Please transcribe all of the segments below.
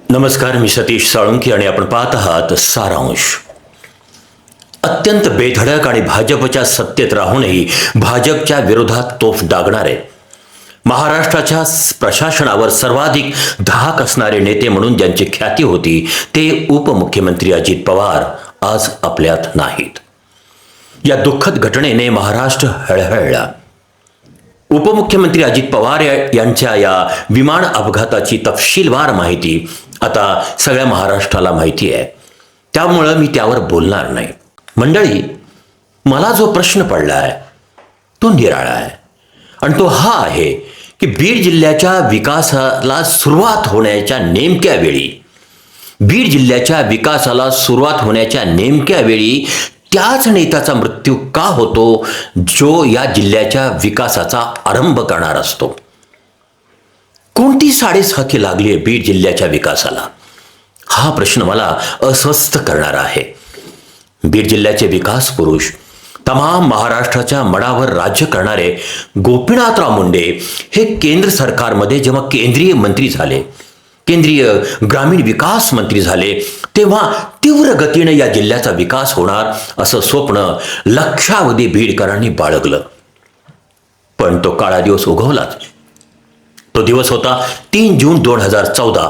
नमस्कार, मी सतीश साळुंखे आणि आपण पाहत आहात सारांश. अत्यंत बेधडक आणि भाजपच्या सत्तेत राहूनही भाजपच्या विरोधात तोफ डागणारे, महाराष्ट्राच्या प्रशासनावर सर्वाधिक धाक असणारे नेते म्हणून ज्यांची ख्याती होती ते उपमुख्यमंत्री अजित पवार आज आपल्यात नाहीत. या दुःखद घटनेने महाराष्ट्र हळहळला. उपमुख्यमंत्री अजित पवार यांच्या या विमान अपघाताची तपशीलवार माहिती आता सगळ्या महाराष्ट्राला माहिती आहे, त्यामुळं मी त्यावर बोलणार नाही. मंडळी, मला जो प्रश्न पडला आहे तो निराळा आहे आणि तो हा आहे की बीड जिल्ह्याच्या विकासाला सुरुवात होण्याच्या नेमक्या वेळी, बीड जिल्ह्याच्या विकासाला सुरुवात होण्याच्या नेमक्या वेळी त्याच नेत्याचा मृत्यू का होतो जो या जिल्ह्याच्या विकासाचा आरंभ करणार असतो. कोणती साडेसाती लागली आहे बीड जिल्ह्याच्या विकासाला, हा प्रश्न मला अस्वस्थ करणारा आहे. बीड जिल्ह्याचे विकास पुरुष, तमाम महाराष्ट्राच्या मनावर राज्य करणारे गोपीनाथराव मुंडे हे केंद्र सरकारमध्ये जेव्हा केंद्रीय मंत्री झाले, केंद्रीय ग्रामीण विकास मंत्री झाले, तेव्हा तीव्र गतीने या जिल्ह्याचा विकास होणार असं स्वप्न लक्षावधी बीडकरांनी बाळगलं. पण तो काळा दिवस उगवलाच. तो दिवस होता 3 जून 2014.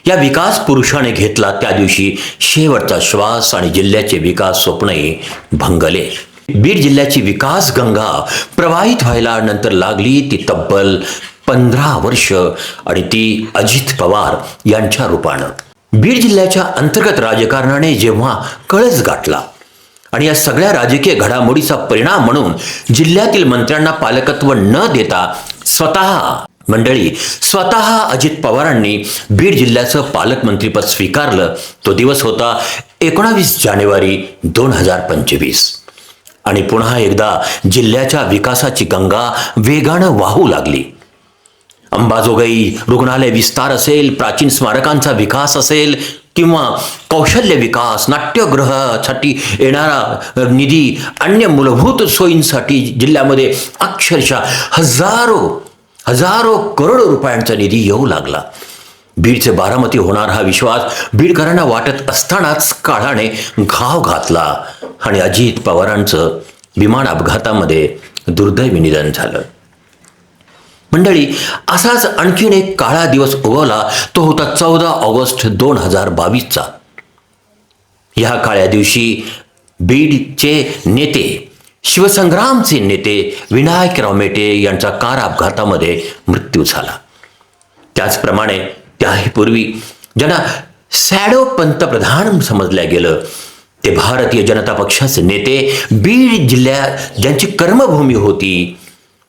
या विकास पुरुषाने घेतला त्या दिवशी शेवटचा श्वास आणि जिल्ह्याचे विकास स्वप्नही भंगले. बीड जिल्ह्याची विकास गंगा प्रवाहित व्हायला नंतर लागली ती तब्बल 15 वर्ष आणि ती अजित पवार यांच्या रूपानं. बीड जिल्ह्याच्या अंतर्गत राजकारणाने जेव्हा कळस गाठला आणि या सगळ्या राजकीय घडामोडीचा परिणाम म्हणून जिल्ह्यातील मंत्र्यांना पालकत्व न देता स्वतः अजित पवारांनी बीड जिल्ह्याचं पालकमंत्रीपद स्वीकारलं. तो दिवस होता 19 जानेवारी 2025 आणि पुन्हा एकदा जिल्ह्याच्या विकासाची गंगा वेगानं वाहू लागली. अंबाजोगाई रुग्णालय विस्तार असेल, प्राचीन स्मारकांचा विकास असेल किंवा कौशल्य विकास, नाट्यगृहासाठी येणारा निधी, अन्य मूलभूत सोयींसाठी जिल्ह्यामध्ये अक्षरशः हजारो करोड रुपयांचा निधी येऊ लागला. बीडचे बारामती होणार हा विश्वास बीडकरांना वाटत असतानाच काळाने घाव घातला आणि अजित पवारांचं विमान अपघातामध्ये दुर्दैवी निधन झालं. मंडळी, असाच आणखीन एक काळा दिवस उगवला. तो होता 14 ऑगस्ट 2022चा. या काळ्या दिवशी बीडचे नेते, शिवसंग्रामचे नेते विनायकराव मेटे यांचा कार अपघातामध्ये मृत्यू झाला. त्याचप्रमाणे त्यापूर्वी ज्यांना शॅडो पंतप्रधान समजल्या गेलं ते भारतीय जनता पक्षाचे नेते, बीड जिल्ह्यात ज्यांची कर्मभूमी होती,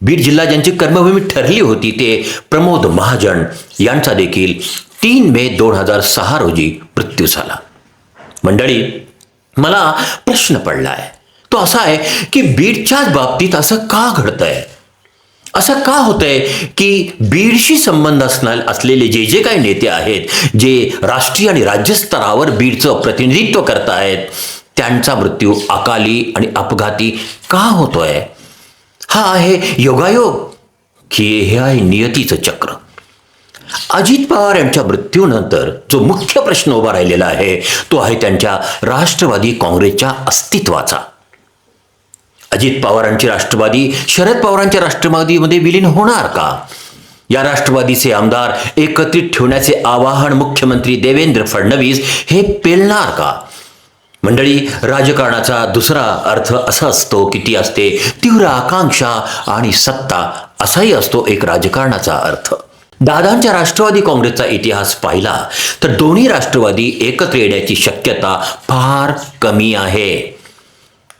बीड जिल्हा ज्यांची कर्मभूमी ठरली होती, ते प्रमोद महाजन यांचा देखील 3 मे 2006 रोजी मृत्यू झाला. मंडळी, मला प्रश्न पडलाय तो असा आहे की बीडच्याच बाबतीत असं का घडतंय? असं का होतंय की बीडशी संबंध असलेले जे काही नेते आहेत, जे राष्ट्रीय आणि राज्य स्तरावर बीडचं प्रतिनिधित्व करतायत, त्यांचा मृत्यू अकाली आणि अपघाती का होतोय? हा आहे योगायोग की हे आहे नियतीचं चक्र? अजित पवार यांच्या मृत्यूनंतर जो मुख्य प्रश्न उभा राहिलेला आहे तो आहे त्यांच्या राष्ट्रवादी काँग्रेसच्या अस्तित्वाचा. अजित पवारांची राष्ट्रवादी शरद पवारांच्या राष्ट्रवादीमध्ये विलीन होणार का? या राष्ट्रवादीचे आमदार एकत्रित ठेवण्याचे आवाहन मुख्यमंत्री देवेंद्र फडणवीस हे पेलणार का? मंडळी, राजकारणाचा दुसरा अर्थ असा असतो की ती असते तीव्र आकांक्षा आणि सत्ता, असाही असतो एक राजकारणाचा अर्थ. दादांच्या राष्ट्रवादी काँग्रेसचा इतिहास पाहिला तर दोन्ही राष्ट्रवादी एकत्र येण्याची शक्यता फार कमी आहे.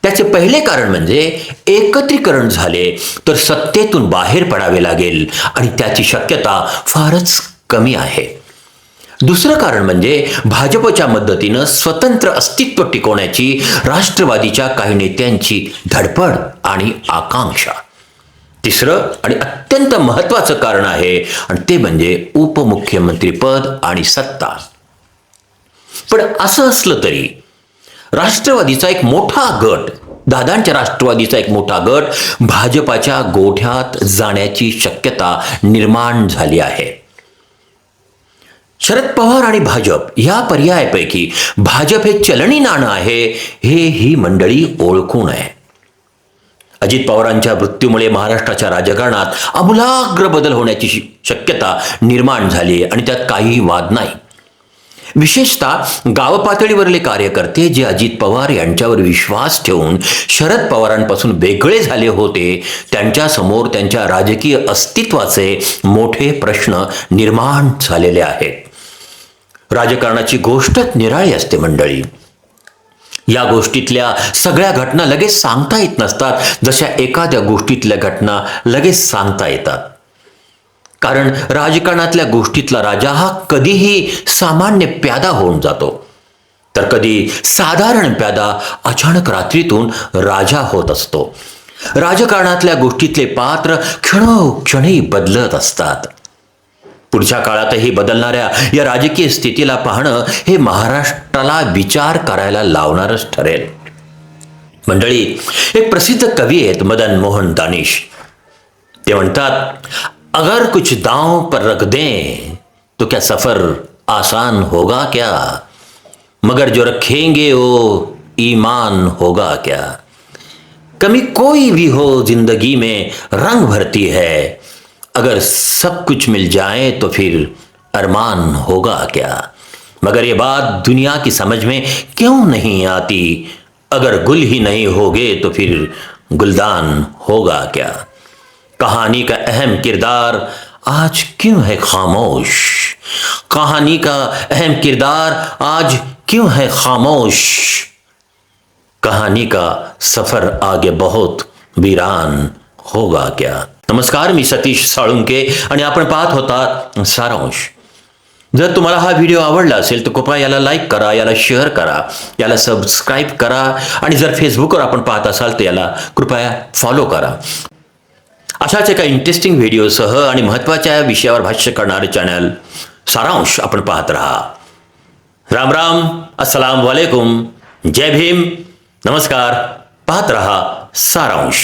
त्याचे पहिले कारण म्हणजे एकत्रीकरण झाले तर सत्तेतून बाहेर पडावे लागेल आणि त्याची शक्यता फारच कमी आहे. दुसरं कारण म्हणजे भाजपच्या मदतीनं स्वतंत्र अस्तित्व टिकवण्याची राष्ट्रवादीच्या काही नेत्यांची धडपड आणि आकांक्षा. तिसरं आणि अत्यंत महत्त्वाचं कारण आहे आणि ते म्हणजे उपमुख्यमंत्रीपद आणि सत्ता. पण असं असलं तरी राष्ट्रवादीचा एक मोठा गट, दादांच्या राष्ट्रवादीचा एक मोठा गट भाजपाच्या गोठ्यात जाण्याची शक्यता निर्माण झाली आहे. शरद पवार आणि भाजप या पर्यायापैकी भाजप हे चलनी नाणं आहे हे ही मंडळी ओळखून आहे. अजित पवारांच्या मृत्यूमुळे महाराष्ट्राच्या राजकारणात आमूलाग्र बदल होण्याची शक्यता निर्माण झाली आणि त्यात काही वाद नाही. विशेषतः गाव पातळीवरले कार्यकर्ते जे अजित पवार यांच्यावर विश्वास ठेवून शरद पवारांपासून वेगळे झाले होते, त्यांच्यासमोर त्यांच्या राजकीय अस्तित्वाचे मोठे प्रश्न निर्माण झालेले आहेत. राजकारणाची गोष्टच निराळी असते मंडळी. या गोष्टीतल्या सगळ्या घटना लगेच सांगता येत नसतात, जशा एखाद्या गोष्टीतल्या घटना लगेच सांगता येतात. कारण राजकारणातल्या गोष्टीतला राजा हा कधीही सामान्य प्यादा होऊन जातो, तर कधी साधारण प्यादा अचानक रात्रीतून राजा होत असतो. राजकारणातल्या गोष्टीतले पात्र क्षणोक्षणी बदलत असतात. पुढच्या काळातही बदलणाऱ्या या राजकीय स्थितीला पाहणं हे महाराष्ट्राला विचार करायला लावणारच ठरेल. मंडळी, एक प्रसिद्ध कवी आहेत मदन मोहन दानिश. ते म्हणतात, अगर कुछ दांव पर रख दें तो क्या सफर आसान होगा क्या, मगर जो रखेंगे वो ईमान होगा क्या. कमी कोई भी हो जिंदगी में रंग भरती है, अगर सब कुछ मिल जाए तो फिर अरमान होगा क्या. मगर ये बात दुनिया की समझ में क्यों नहीं आती, अगर गुल ही नहीं होगे तो फिर गुलदान होगा क्या. कहानी का अहम किरदार आज क्यों है खामोश, कहानी का अहम किरदार आज क्यों है खामोश, कहानी का सफर आगे बहुत वीरान होगा क्या. नमस्कार, मी सतीश साळुंके आणि आपण पाहत होता सारांश. जर तुम्हाला हा व्हिडिओ आवडला असेल तर कृपया याला लाईक करा, याला शेअर करा, याला सबस्क्राईब करा आणि जर फेसबुकवर आपण पाहत असाल तर याला कृपया फॉलो करा. अशाच एका इंटरेस्टिंग व्हिडिओसह आणि महत्त्वाच्या विषयावर भाष्य करणारे चॅनल सारांश आपण पाहत रहा. राम राम, अस्सलाम वालेकुम, जय भीम, नमस्कार. पाहत रहा सारांश.